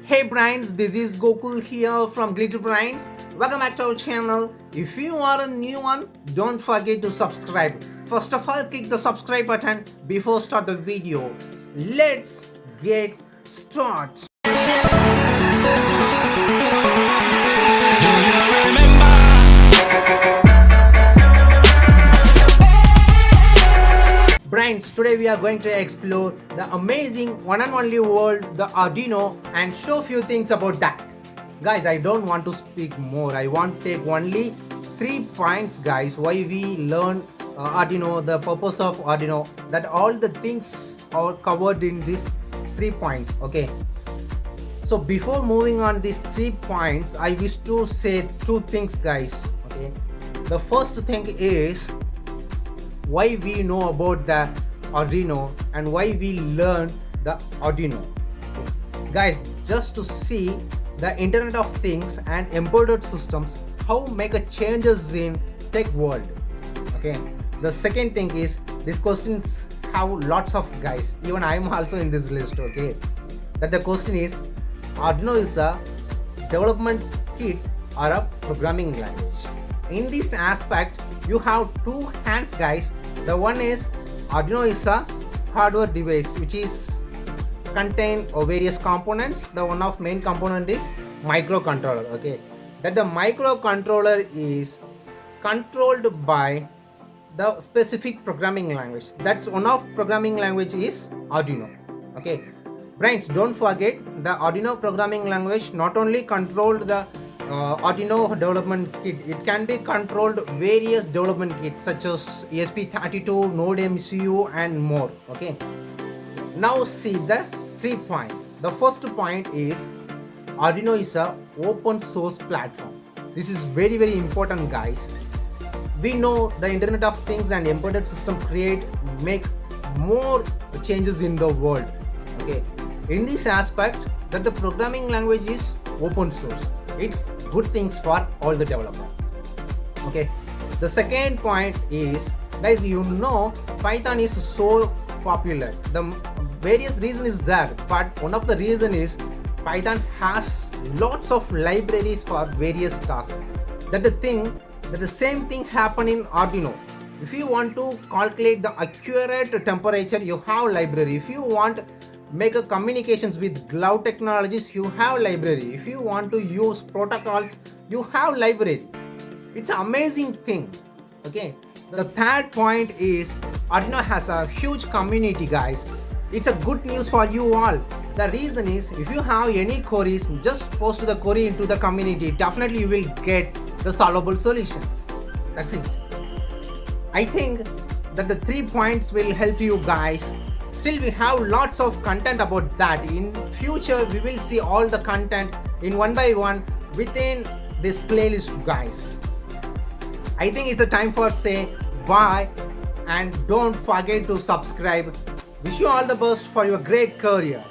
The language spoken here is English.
Hey Brains, this is Gokul here from Glitter Brains. Welcome back to our channel. If you are a new one, don't forget to subscribe. First of all, click the subscribe button before start the video. Let's get started. Brains, today we are going to explore the amazing one and only world, the Arduino, and show few things about that. Guys, I don't want to speak more. I want to take only 3 points, guys, why we learn Arduino, the purpose of Arduino, that all the things are covered in these 3 points. Okay. So before moving on these 3 points, I wish to say 2 things, guys. Okay. The first thing is why we know about the Arduino and why we learn the Arduino. Guys, just to see the Internet of Things and embedded systems, how make a changes in tech world. Okay. The second thing is these questions have lots of guys. Even I am also in this list. Okay. That the question is, Arduino is a development kit or a programming language. In this aspect, you have 2 hands, guys. The one is Arduino is a hardware device which is contain various components. The one of main component is microcontroller. Okay, that the microcontroller is controlled by the specific programming language. That's one of programming language is Arduino. Okay, brains, don't forget the Arduino programming language not only controlled the Arduino development kit, it can be controlled various development kits such as ESP32, Node MCU and more. Okay, now see the 3 points. The first point is Arduino is a open source platform. This is very important, guys. We know the Internet of Things and embedded system make more changes in the world. Okay, in this aspect that the programming language is open source, it's good things for all the developers. Okay, the second point is, guys, you know Python is so popular. The various reason is that, but one of the reason is Python has lots of libraries for various tasks. That the same thing happen in Arduino. If you want to calculate the accurate temperature, you have library. If you want make a communications with cloud technologies, you have library. If you want to use protocols, you have library. It's an amazing thing. Okay, the third point is Arduino has a huge community, guys. It's a good news for you all. The reason is, if you have any queries, just post the query into the community. Definitely you will get the solvable solutions. That's it. I think that the 3 points will help you guys. Still, we have lots of content about that. In future, we will see all the content in one by one within this playlist, guys. I think it's a time for say bye and don't forget to subscribe. Wish you all the best for your great career.